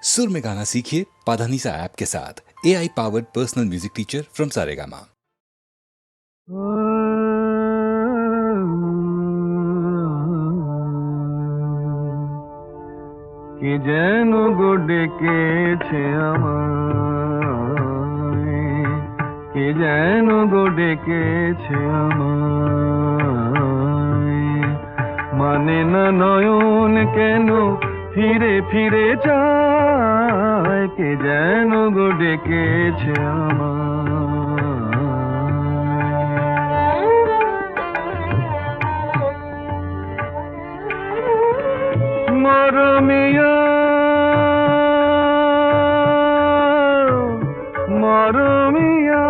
सुर में गाना सीखिए पाधानीसा ऐप के साथ। AI powered personal music teacher from Saregama. কি যেন গো ডেকেছে আমায়, কি যেন গো ডেকেছে আমায়, মানে না নয়ন কেন ফিরে ফিরে চায়, কে যেন গো ডেকেছে আমায়। মরমিয়া মরমিয়া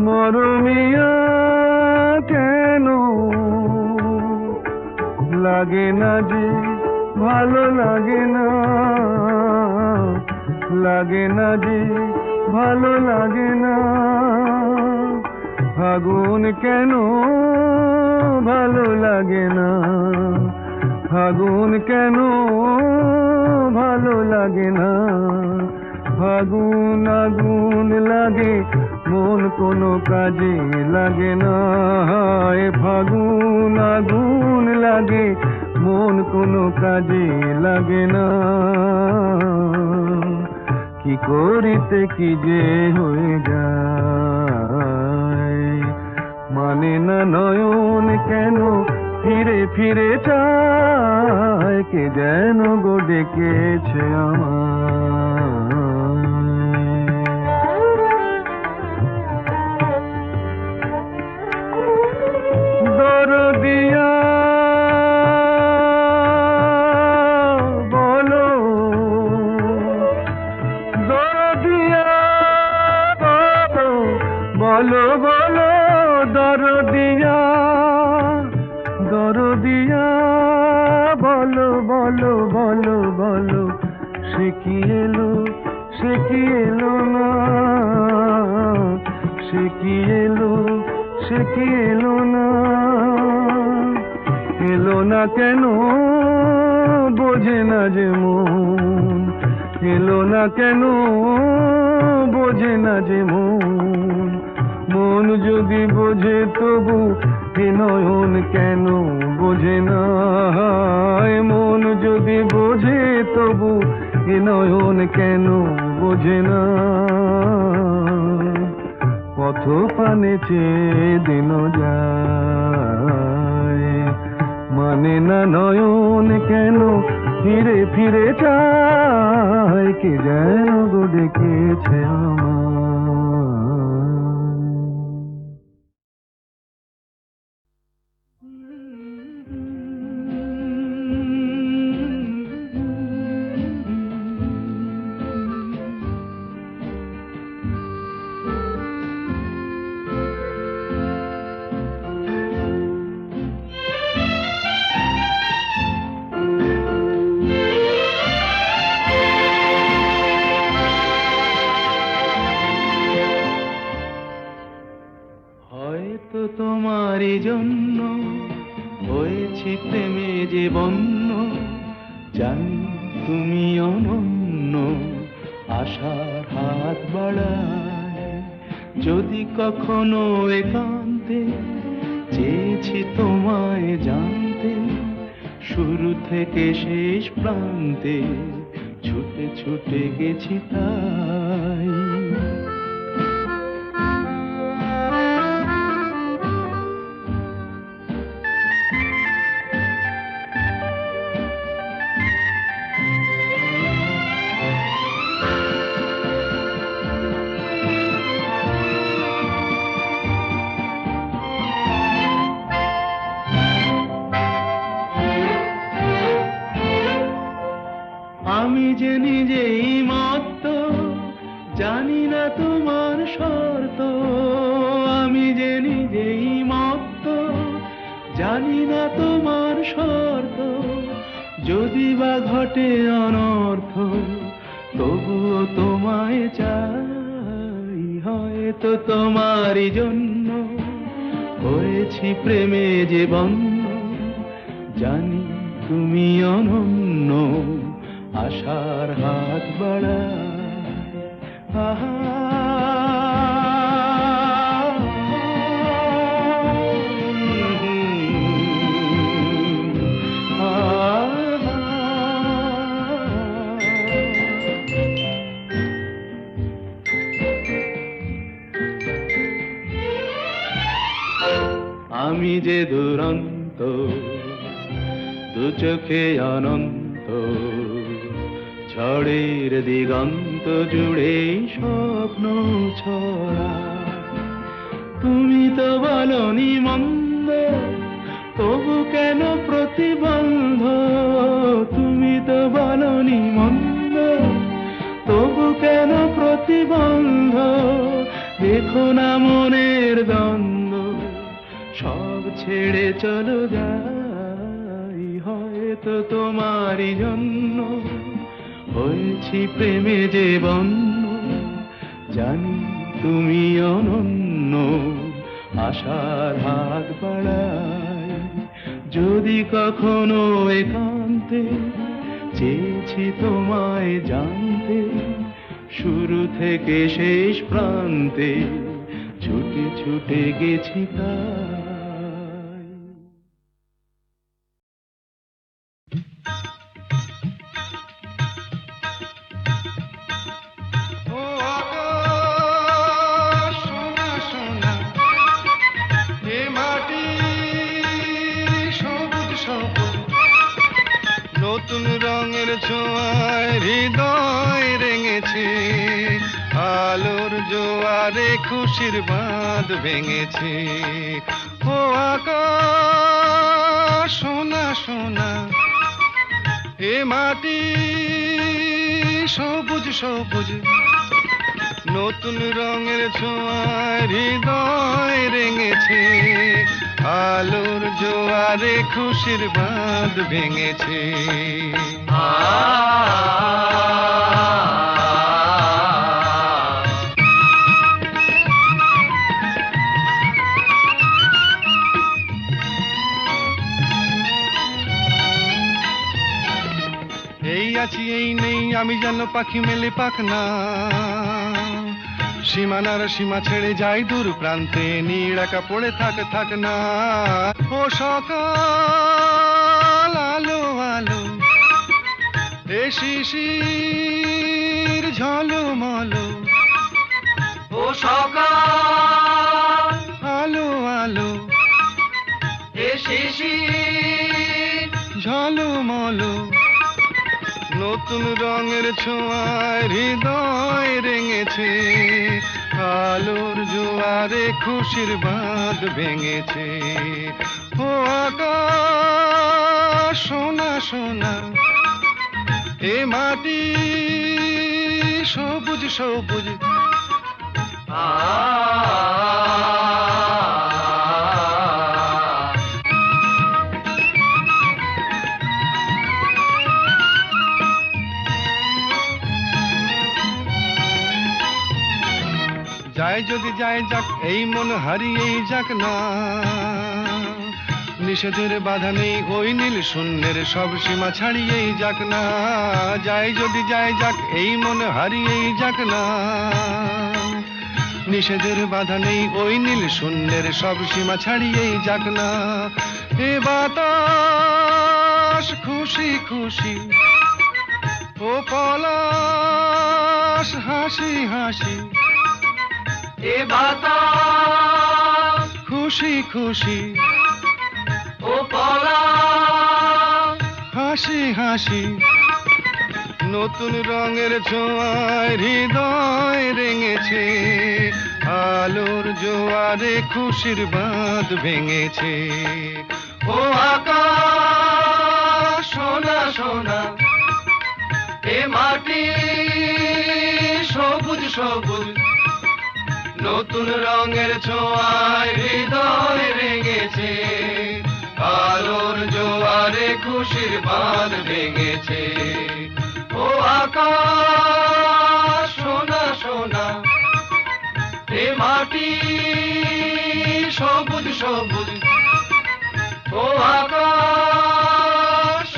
মরমিয়া কেন লাগে না যে ভালো লাগে না, লাগে না যে ভালো লাগে না, ফাগুন কেন ভালো লাগে না, ফাগুন কেন ভালো লাগে না, ফাগুন আগুন লাগে মন কোনো কাজে লাগে না, ফাগুন আগুন লাগে মন কোনো কাজে লাগে না, কি করিতে কি যে হয়ে যায়, মানে না নয়ন কেন ফিরে ফিরে চায়, কে যেন গো ডেকেছে আমায়। দরদিয়া বলো, দরদিয়া বলো, বলো দরদিয়া, দরদিয়া বলো বলো বলো বলো, সে কি এলো, সে কি এলো না, সে কি এলো, সে কি এলো না, এলো না কেন বোঝে না যে মন, এলো না কেন বোঝে না যে মন, মন যদি বোঝে তবু এ নয়ন কেন বোঝে না, মন যদি বোঝে তবু এ নয়ন কেন বোঝে না, পথ পানে চেয়ে দিন যায়, মানে না নয়ন কেন ফিরে ফিরে চায়, কে যেন গো ডেকেছে আমায়। হয়তো তোমারই জন্য হয়েছি প্রেমে যে বন্য, জানি তুমি অনন্য, আশার হাত বাড়ায়, যদি কখনো একান্তে চেয়েছি তোমায় জানতে, শুরু থেকে শেষ প্রান্তে ছুটে ছুটে গেছি তাই। আমি যে নিজেই মত্ত, জানি না তোমার শর্ত, আমি যে নিজেই মত্ত, জানি না তোমার শর্ত, যদি বা ঘটে অনর্থ তবুও তোমায় চাই, হয়তো তোমারই জন্য হয়েছি প্রেমে যে বন্য, জানি তুমি অনন্য আশার হাত বাড়ায় আহা আমি যে দুরন্ত দু চোখে অনন্ত ঝড়ের দিগন্ত জুড়ে স্বপ্ন ছড়া তুমি তো বলনি মন্দ তবু কেন প্রতিবন্ধ তুমি তো বলনি মন্দ তবু কেন প্রতিবন্ধ দেখো না মনের দ্বন্দ্ব সব ছেড়ে চলো যাই হয়তো তোমারই জন্য হয়েছি প্রেমে যে বন্য জানি তুমি অনন্য আশার হাত বাড়াই যদি কখনো একান্তে চেয়েছি তোমায় জানতে শুরু থেকে শেষ প্রান্তে ছুটে ছুটে গেছি তাই নতুন রঙের ছোঁয়ায় হৃদয় রেঙেছে আলোর জোয়ারে খুশির বাঁধ ভেঙেছে ও আকাশ সোনা সোনা এ মাটি সবুজ সবুজ নতুন রঙের ছোঁয়ায় হৃদয় রেঙেছে আলোর জোয়ারে খুশির বাঁধ ভেঙেছে এই আছি এই নেই আমি যেন পাখি মেলে পাখনা সীমানার সীমা ছেড়ে যাই দূর প্রান্তে নীড়াকা পড়ে থাক না ও সকাল আলো আলো এ শিশির ঝলমলো ও সকাল আলো আলো এ শিশির ঝলমলো নতুন রঙের ছোঁয়ায় হৃদয় রেঙেছে আলোর জোয়ারে খুশির বাঁধ ভেঙেছে ও আকাশ সোনা সোনা এ মাটি সবুজ সবুজ যায় যদি যায় যাক এই মন হারিয়েই যাক না নিষেধের বাধা নেই ওই নীল শূন্যের সব সীমা ছাড়িয়েই যাক না যায় যদি যায় যাক এই মন হারিয়েই যাক না নিষেধের বাধা নেই ওই নীল শূন্যের সব সীমা ছাড়িয়েই যাক না এ বাতাস খুশি খুশি ও পলাশ হাসি হাসি এ বাতাস খুশি খুশি ও পলাশ হাসি হাসি নতুন রঙের ছোঁয়ায় হৃদয় রেঙেছে আলোর জোয়ারে খুশির বাঁধ ভেঙেছে ও আকাশ সোনা সোনা এ মাটি সবুজ সবুজ নতুন রঙের ছোঁয়ায় হৃদয় রেঙেছে আলোর জোয়ারে খুশির বাঁধ ভেঙেছে ও আকাশ সোনা সোনা এ মাটি সবুজ সবুজ ও আকাশ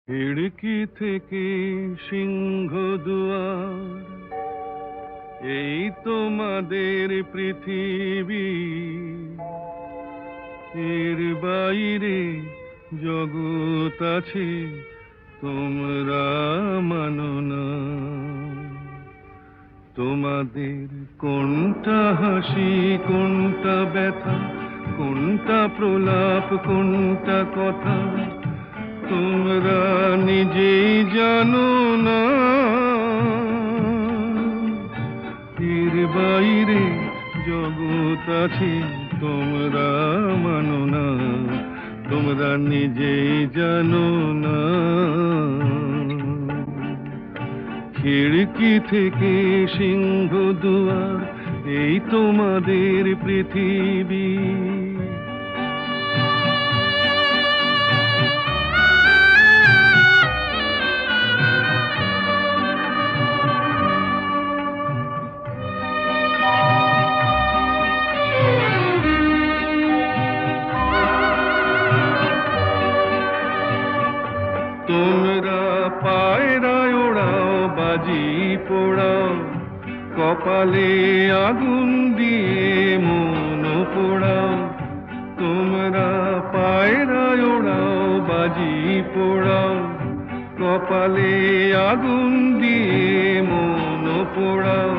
খিড়কি থেকে সিংহ দুয়ার, এই তোমাদের পৃথিবী, এর বাইরে জগৎ আছে তোমরা মানো না। তোমাদের কোনটা হাসি, কোনটা ব্যথা, কোনটা প্রলাপ, কোনটা কথা, তোমরা নিজেই জানো না। এর বাইরে জগৎ আছে তোমরা মানো না, তোমরা নিজেই জানো না। খিড়কি থেকে সিংহ দুয়ার, এই তোমাদের পৃথিবী। তোমরা পায়রায় ওড়াও, বাজি পোড়াও, কপালে আগুন দিয়ে মন পোড়াও। তোমরা পায়রায় ওড়াও, বাজি পোড়াও, কপালে আগুন দিয়ে মন পোড়াও।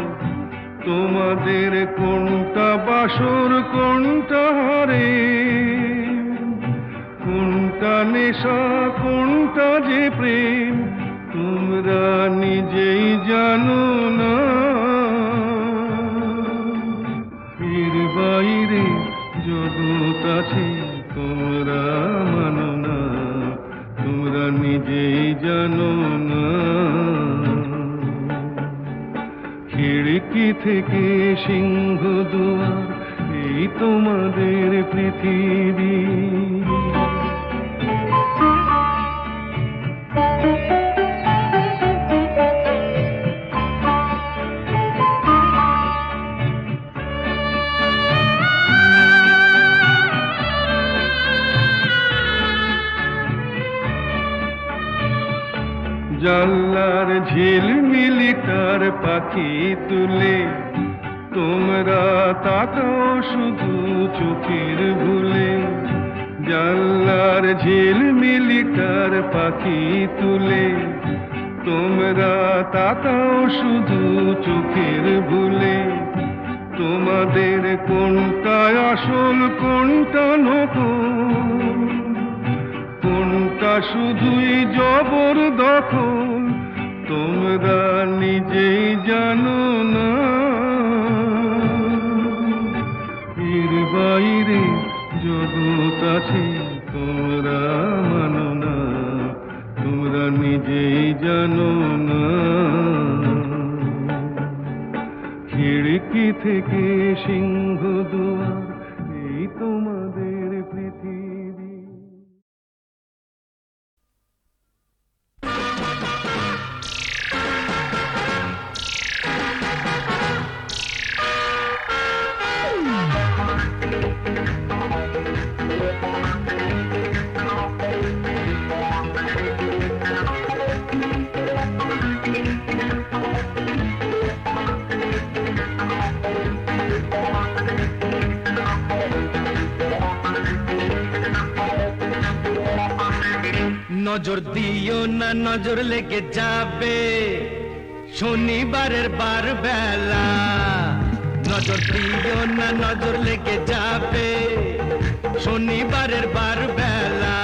তোমাদের কোনটা বাসর, কোনটা হারে, কোনটা নেশা, কোনটা যে প্রেম, তোমরা নিজেই জানো না। এর বাইরে জগৎ আছে তোমরা মানো না, তোমরা নিজেই জানো না। খিড়কি থেকে সিংহ দুয়ার, এই তোমাদের পৃথিবী। জানলার ঝিলমিলি তার পাখি তুলে, তোমরা তাকাও শুধু চোখের ভুলে। জানলার ঝিলমিলি তার পাখি তুলে, তোমরা তাকাও শুধু চোখের ভুলে। তোমাদের কোনটা আসল, কোনটা নকল, কোনটা শুধুই জবরদখল, তোমরা নিজেই জানো না। এর বাইরে জগৎ আছে তোমরা মানো না, তোমরা নিজেই জানো না। খিড়কি থেকে সিংহ দুয়ার, এই তোমাদের পৃথিবী। নজর দিও না, নজর লেগে যাবে শনিবারের বার বেলা। নজর দিও না, নজর লেগে যাবে শনিবারের বার বেলা।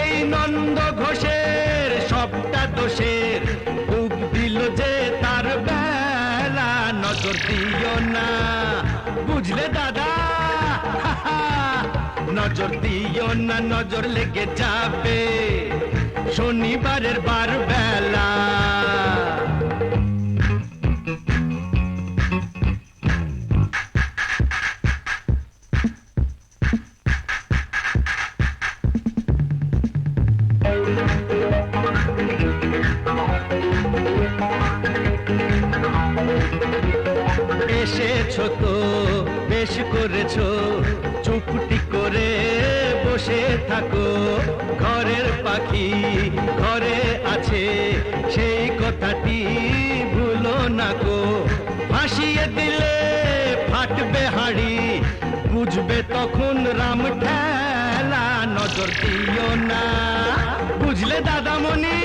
এই নন্দ ঘোষের সবটা দোষের বুক দিল যে তার বেলা। নজর দিও না, বুঝলে দাদা, নজর দিও না, নজর লেগে যাবে শনিবারের বার বেলা। এসেছো তো বেশ করেছো, চুপটি করে বসে থাকো, ঘরের পাখি ঘরে আছে সেই কথাটি ভুলো না গো। ভাসিয়ে দিলে ফাটবে হাড়ি, বুঝবে তখন রাম ঠেলা, নজর দিও না বুঝলে দাদামণি,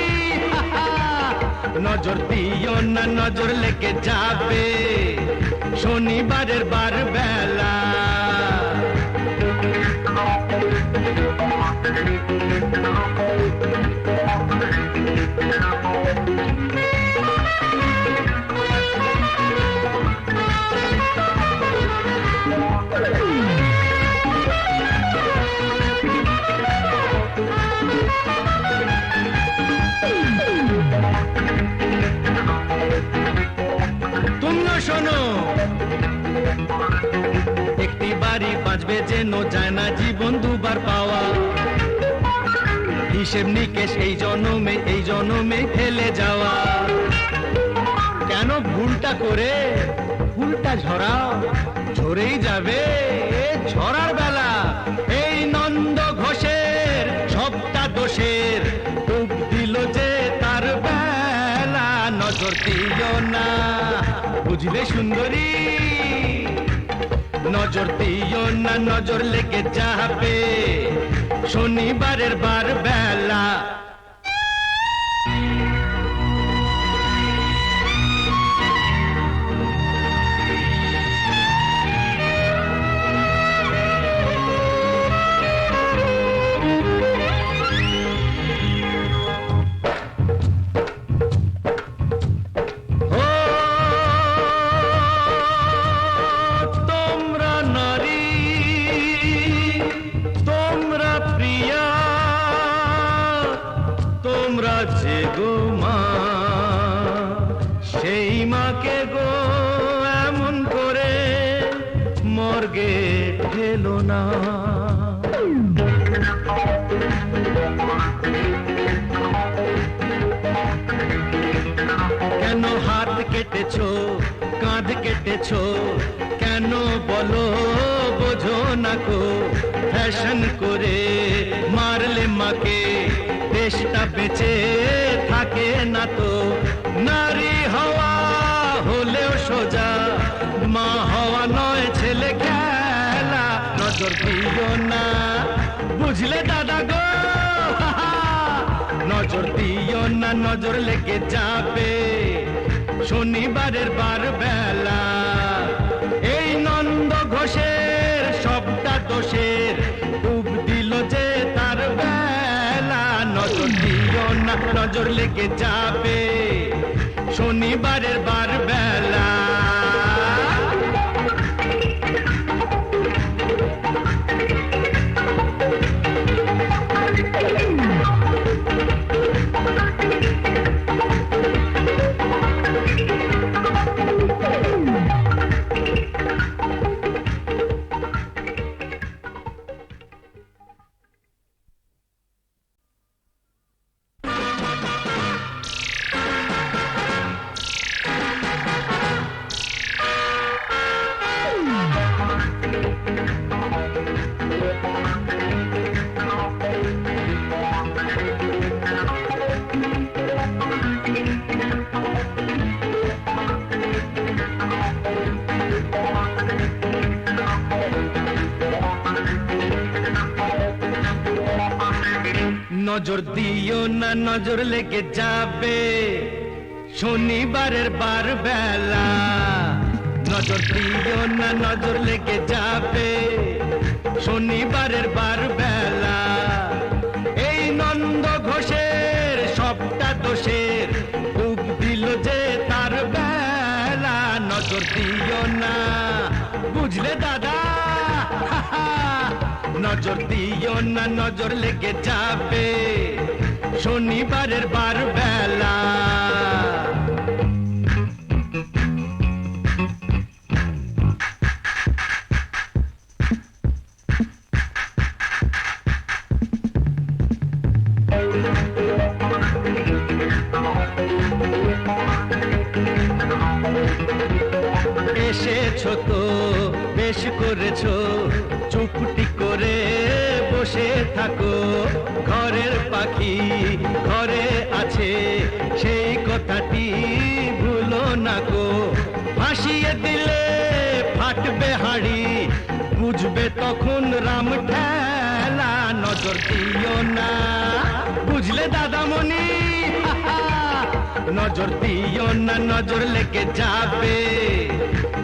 নজর দিও না, নজর লেগে যাবে শনিবারের বার বেলা। তুমিও শোনো, একটি বাড়ি বাঁচবে যেন যায় না জীবন দুবার পাওয়া, হিসেব নিকেশ এই জনমে ফেলে যাওয়া। কেন ভুলটা করে ফুলটা ঝরাও, ঝরেই যাবে ঝরার বেলা। এই নন্দ ঘোষের সবটা দোষের, ডুব দিল যে তার বেলা, নজর দিও না বুঝলে সুন্দরী, নজর দিও না, নজর লেগে যাবে শনিবারের বার বেলা। সেই মাকে গো এমন করে মর্গে ঠেলো না। কেন হাত কেটেছো, কাঁধ কেটেছো, কেন বলো বোঝো না গো, ফ্যাশন করে মারলে মাকে দেশটা বেঁচে থাকে না তো। নারী হওয়া হলেও সোজা, মা হওয়া নয় ছেলে খেলা, নজর দিও না বুঝলে দাদা গো, নজর দিও না, নজর লেগে যাবে শনিবারের বার বেলা। এই নন্দ ঘোষের সবটা দোষের, ডুব দিল যে তার বেলা, নজর দিও না, নজর লেগে যাবে শনিবারের বার বেলা। নজর দিও না, নজর লেগে যাবে শনিবারের বার বেলা, নজর দিও না, নজর লেগে যাবে শনিবারের বার বেলা। এই নন্দ ঘোষের সবটা দোষের, ডুব দিল যে তার বেলা, নজর দিও না বুঝলে দাদা, নজর দিও না, নজর লেগে যাবে শনিবারের বার বেলা। এসেছো তো বেশ করেছো, চুপটি করে বসে থাকো। ঘরের পাখি ঘরে আছে, সেই কথাটি ভুলো না গো। ভাসিয়ে দিলে ফাটবে হাড়ি, বুঝবে তখন রাম ঠেলা। নজর দিও না, বুঝলে দাদামণি? নজর দিও না, নজর লেগে যাবে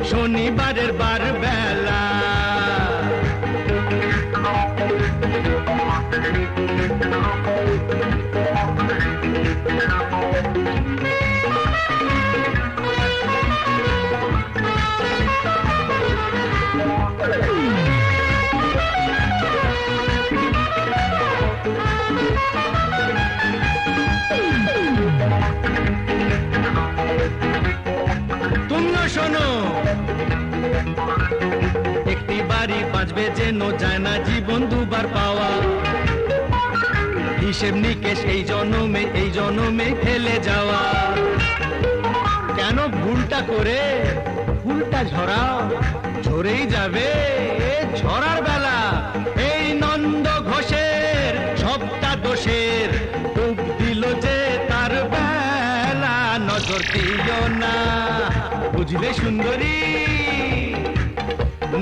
শনিবারের বার বেলা। তুমিও শোনো, একটি বাড়ি বাঁচবে যেন যায় না জীবন দুবার পাওয়া। হিসেব নিকেশ এই জনমে ফেলে যাওয়া। কেন ভুলটা করে ফুলটা ঝরাও, ঝরেই যাবে ঝরার বেলা। এই নন্দ ঘোষের সবটা দোষের, ডুব দিল যে তার বেলা। নজর দিও না, বুঝলে সুন্দরী?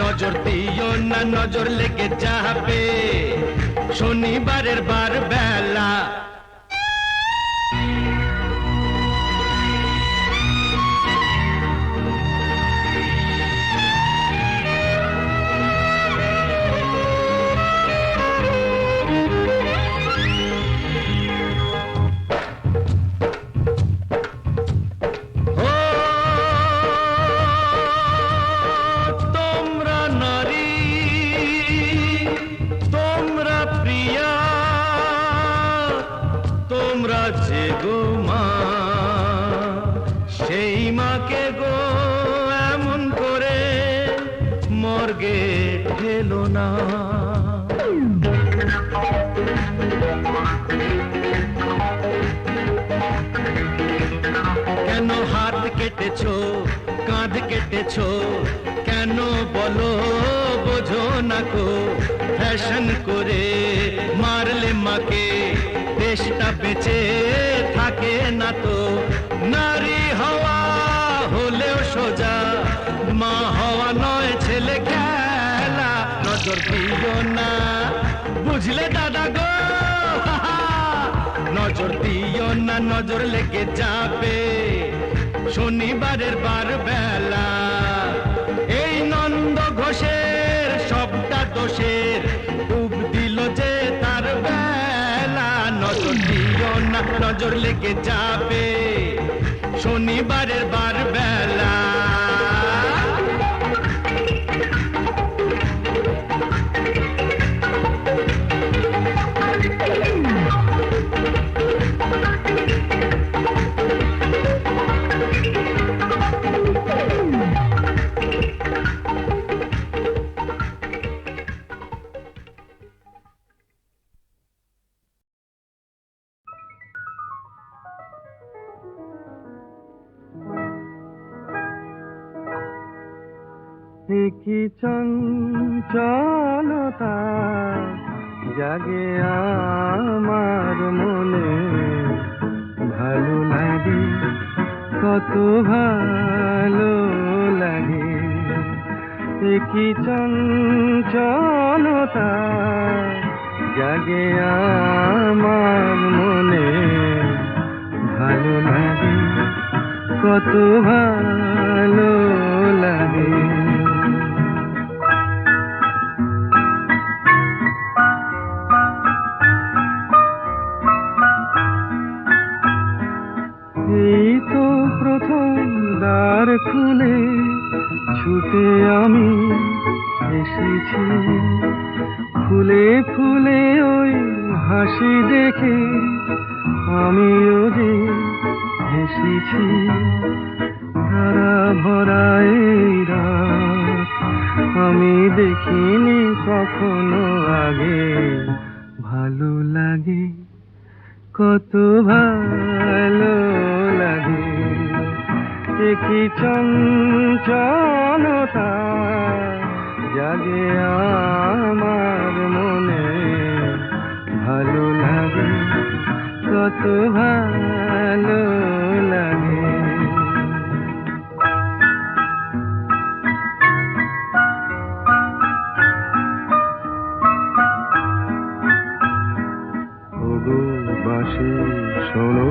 নজর দিও না, নজর লেগে যাবে শনিবারের বার বেলা। যে গো মা, সেই মাকে গো এমন করে মর্গে ঠেলো না। কেন হাত কেটেছো, কাঁধ কেটেছো, কেন বলো বোঝো না গো? ফ্যাশন করে মারলে মাকে দেশটা বেঁচে থাকে না তো। নারী হওয়া হলেও সোজা, মা হওয়া নয় ছেলে খেলা। নজর দিও না, বুঝলে দাদা গো? নজর দিও না, নজর লেগে যাবে শনিবারের বার বেলা। এই নন্দ ঘোষের সবটা দোষের, ডুব দিল যে তার বেলা। নজর দিও না, নজর লেগে যাবে শনিবারের বার বেলা। কি চঞ্চলতা জাগে আমার মনে, ভালো লাগে কত ভালো লাগে। কি চঞ্চলতা জাগে আমার মনে, ভালো লাগে কত ভালো লাগে। এই তো প্রথম দ্বার খুলে ছুটে আমি এসেছি, ফুলে ফুলে ওই হাসি দেখে আমিও যে হেসেছি। ধারা ভরা এই রাত আমি দেখিনি কখনো আগে, ভালো লাগে কত ভালো লাগে। কি চঞ্চলতা জাগে আমার মনে, ভালো লাগে, কত ভালো লাগে। ওগো বাঁশি শোনো,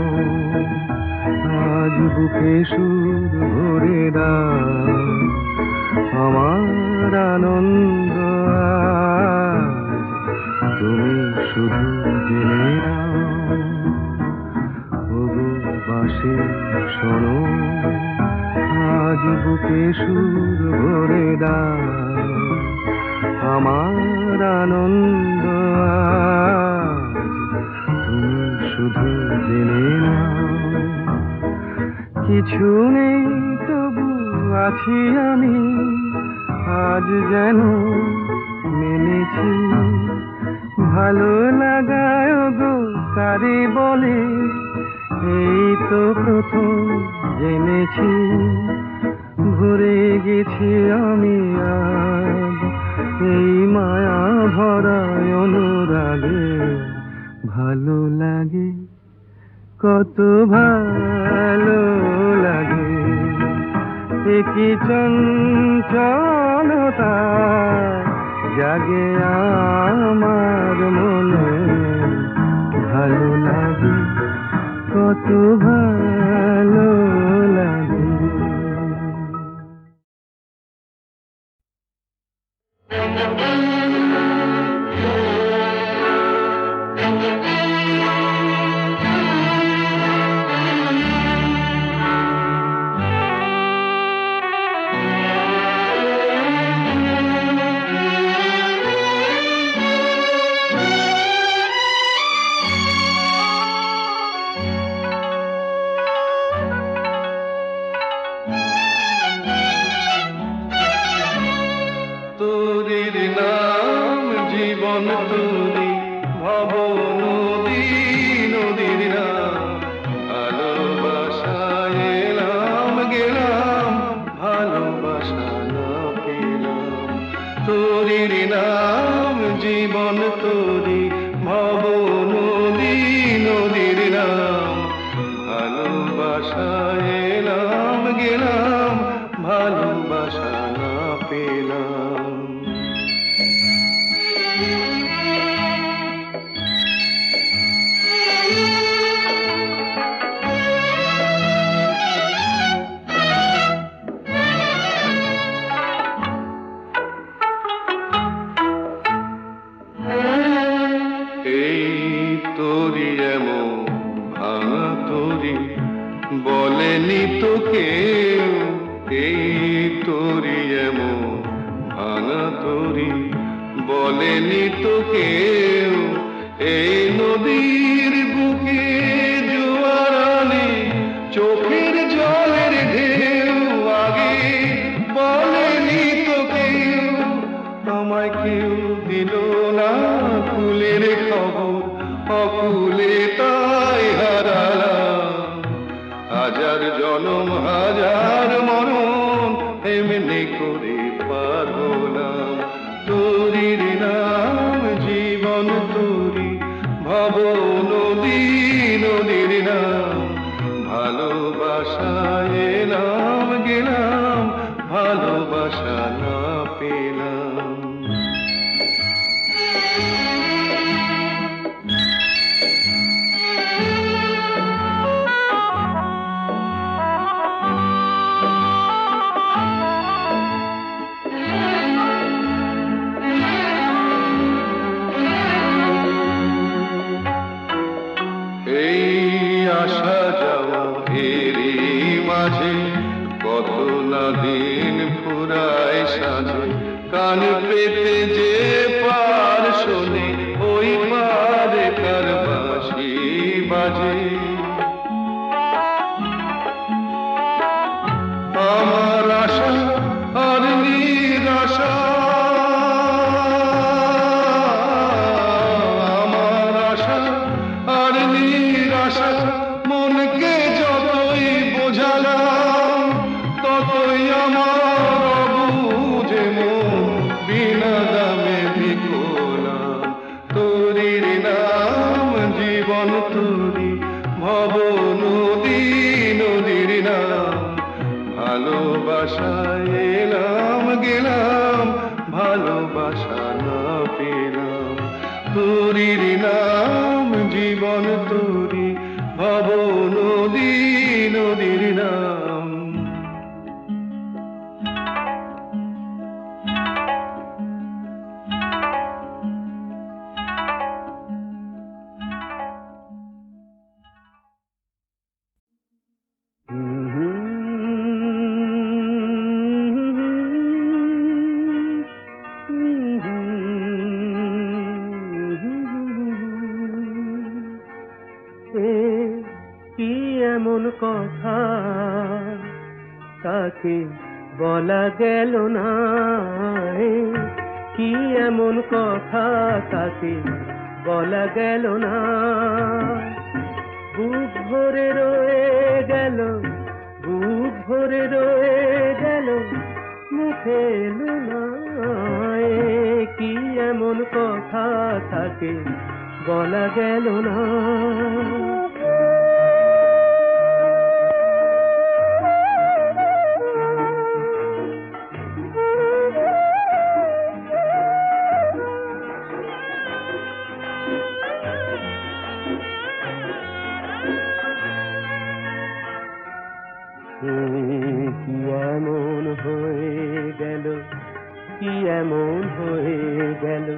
আজ বুকে সুর ভরে দাও, আমার আনন্দ আজ তুমি শুধু জেনে নাও। ওগো বাঁশি শোনো, আজ বুকে সুর ভরে দাও, আমার আনন্দ আজ তুমি শুধু জেনে নাও। কিছু নেই তবু আছি আমি, আজ যেন মেনেছি, ভালো লাগায় গো কারে বলে, এই তো প্রথম জেনেছি। ভরে গেছি আমি আজ এই মায়া ভরা অনুরাগে, ভালো লাগে, কত ভালো লাগে। কি চঞ্চলতা জাগে আমার মনে, ভালো লাগে, কত ভালো লাগে। তোরির নাম জীবন তোরি, ভব নদী, নদীর নাম ভালোবাসায় এলাম গেলাম, ভালোবাসা না পেলাম। তোরির নাম জীবন তোরি, ভব নদী, নদীর নাম ভালোবাসায় এলাম গেলাম, ভালোবাসা না পেলাম। এই তোরি এমন ভাঙা তোরি, বলেনি তো কেউ, এই তোরি এমন ভাঙা তোরি, বলেনি তো কেউ। এই নদীর বুকে জোয়ার আনে, চোখের জলের ঢেউ, আগে বলেনি তো কেউ। আমায় কেউ দিল না ফুলের খবর, অকুলে তাই হারালাম। হাজার জনম হাজার মরণ এমনি করে পার হলাম। তোরির নাম জীবন তোরি, ভব নদী, নদীর নাম ভালোবাসায় এলাম গেলাম, ভালোবাসা না পেলাম। এই আসা যাওয়া এরই মাঝে, কত না দিন ফুরায় সাজে, কান পেতে যে পার শোনে, ওই পারে কার বাঁশি বাজে। আমার আশা আর নিরাশা, আমার আশা আর নিরাশা, মনকে যতই বোঝালাম এলাম গেলাম ভালোবাসা না পেলাম, তোরির নাম জীবন তোরি ভব নদী নদীর নাম। কি এমন কথা তাকে বলা গেল না, কি এমন কথা তাকে বলা গেল না, বুক ভরে রয়ে গেল, বুক ভরে রয়ে গেল, মুখে এলো না, কি এমন কথা তাকে বলা গেল না। কি এমন হয়ে গেল, কি এমন হয়ে গেল,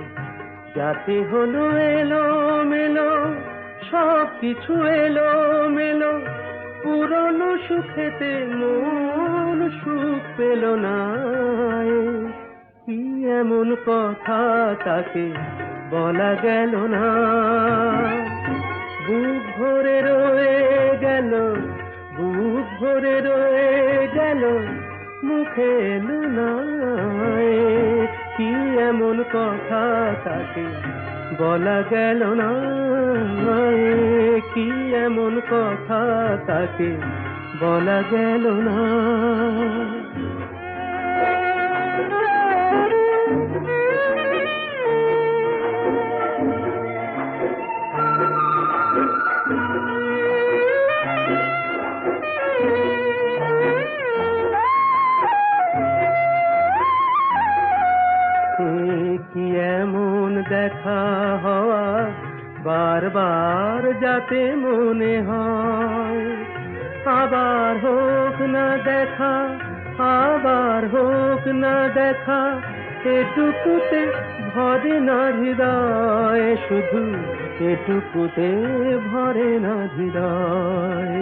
যাতে হলো এলো মেলো, সব কিছু এলো মেলো, পুরনো সুখেতে মন সুখ পেল না, কি এমন কথা তাকে বলা গেল না, বুক ভরে রয়ে গেল, বুক ভরে রয়ে গেল, মুখে এলো না, কি এমন কথা তাকে বলা গেল না, কি এমন কথা তাকে বলা গেল না। কি এমন দেখা হওয়া বারবার যাতে মনে হয়, আবার হোক না দেখা, আবার হোক না দেখা, এটুকুতে ভরে না হৃদয়, শুধু এটুকুতে ভরে না হৃদয়।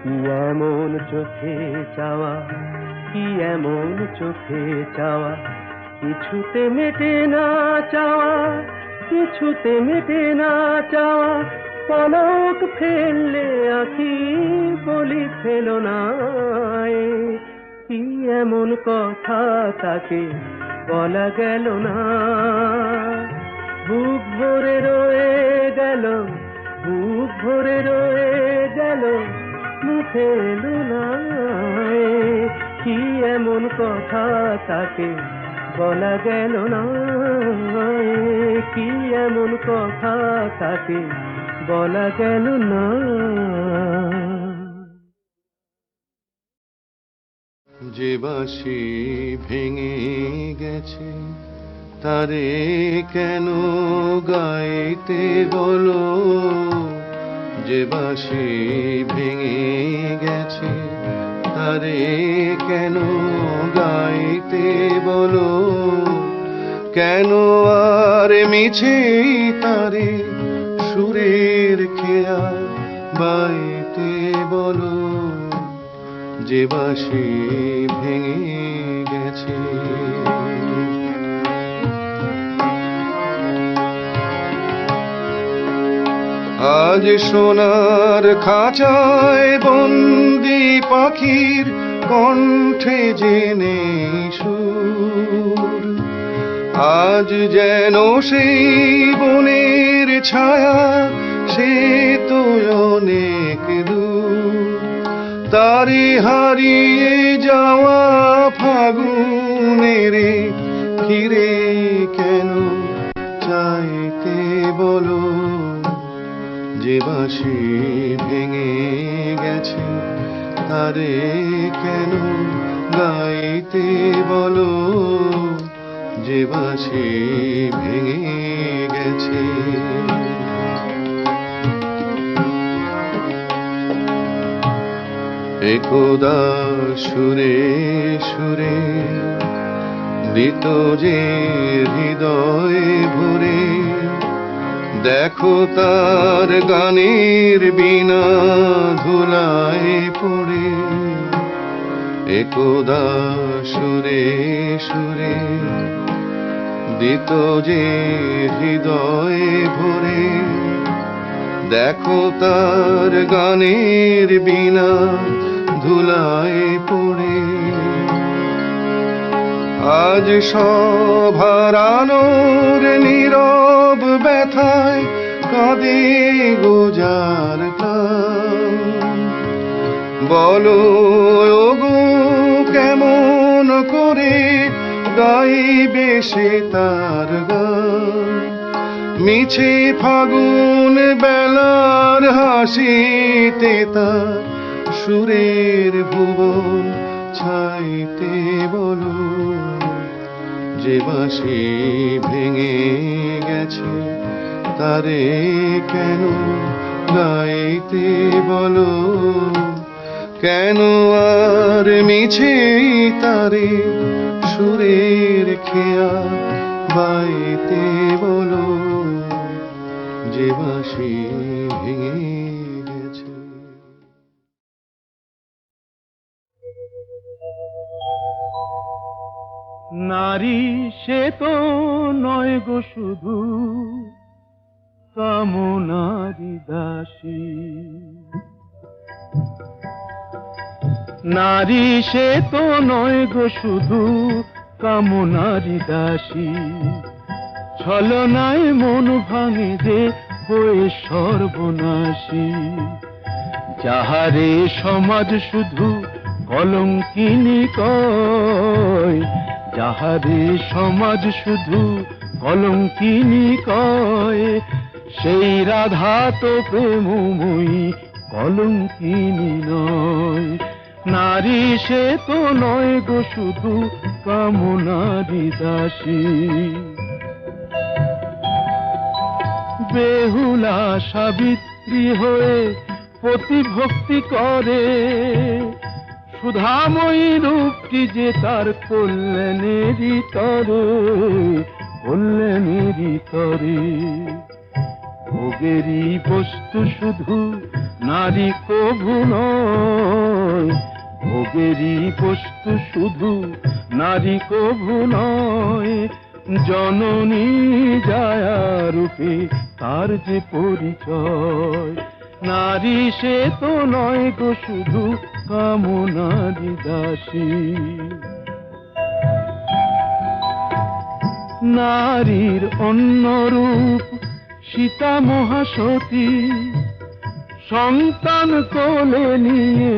কি এমন চোখে চাওয়া, কি এমন চোখে চাওয়া, কিছুতে মেটে না চাওয়া, কিছুতে মেটে না চাওয়া, পলক ফেললে আঁখি বলি ফেল না, কি এমন কথা তাকে বলা গেল না, বুক ভরে রয়ে গেল, বুক ভরে রয়ে গেল, মুখে এলো না, কি এমন কথা তাকে বলা গেল না, কি এমন কথা তাকে বলা গেল না। যে বাঁশি ভেঙে গেছে তারে কেন গাইতে বলো, যে বাঁশি ভেঙে গেছে তারে কেন গাইতে বলো, কেন আর মিছে তারে সুরের খেয়াল বাইতে বলো, যে বাঁশি ভেঙে গেছে। আজ সোনার খাঁচায় বন্দি পাখির কণ্ঠে জেনে সুর, আজ যেন সেই বনের ছায়া সে তো অনেক দূর, তারে হারিয়ে যাওয়া ফাগুনের ফিরে কেন চাইতে বলো, যে বাঁশি ভেঙে গেছে তারে কেন গাইতে বলো, যে বাঁশি ভেঙে গেছে। একদা সুরে সুরে দিত যে হৃদয় ভরে, দেখো তার গানের বিনা ধুলায় পড়ে। একদা সুরে সুরে দিত যে হৃদয় ভরে, দেখো তার গানের বিনা ধুলায় পড়ে। আজ সব হারানোর নীরব ব্যথায় কাঁদে গোজার প্রাণ। বলো ওগো কেমন করে গাইবে সে তার গান, মিছে ফাগুন বেলার হাসিতে তার সুরের ভুবন ছাইতে বলো, যে বাঁশি ভেঙে গেছে তারে কেন গাইতে বলো, কেন আর মিছে তারে সুরের খেয়া বাইতে বলো, যে বাঁশি ভেঙে গেছে। নারী সে তো নয় গো শুধু কামনারি দাসী, নারী সে তো নয় গো শুধু কামনারি দাসী। ছলনায় মন ভাঙে যে হয়ে সর্বনাশী, যাহারে সমাজ শুধু কলঙ্কিনী কয়, যাহারে সমাজ শুধু কলঙ্কিনী কয়, সেই রাধা তো প্রেমময়ী কলঙ্কিনী নয়। নারী সে তো নয় গো শুধু কামনারি দাসী। বেহুলা সাবিত্রী হয়ে প্রতিভক্তি করে, সুধাময়ী রূপটি যে তার কল্যাণেরই তরে, কল্যাণেরই তরে। ভোগেরই বস্তু শুধু নারী কভু নয়, ভোগেরই বস্তু শুধু নারী কভু নয়। জননী জায়া রূপে তার যে পরিচয়, নারী সে তো নয় গো শুধু কামনারি দাসী। নারীর অন্য রূপ সীতা মহাসতী, সন্তান কোলে নিয়ে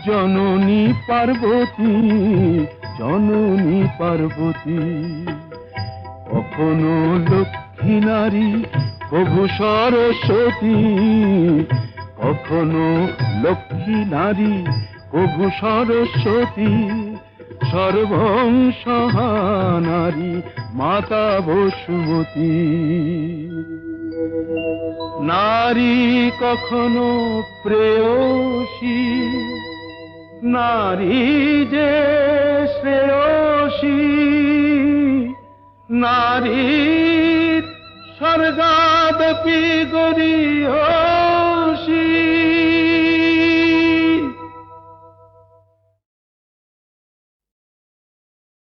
জননী পার্বতী, জননী পার্বতী। কখনো লক্ষ্মী নারী প্রভু সরস্বতী, কখনো লক্ষ্মী নারী প্রভু সরস্বতী। সর্বংসহা নারী মাতা বসুমতী। নারী কখনো প্রেয়সী, নারী যে শ্রেয়সী। নারী স্বর্গাদপি গরীয়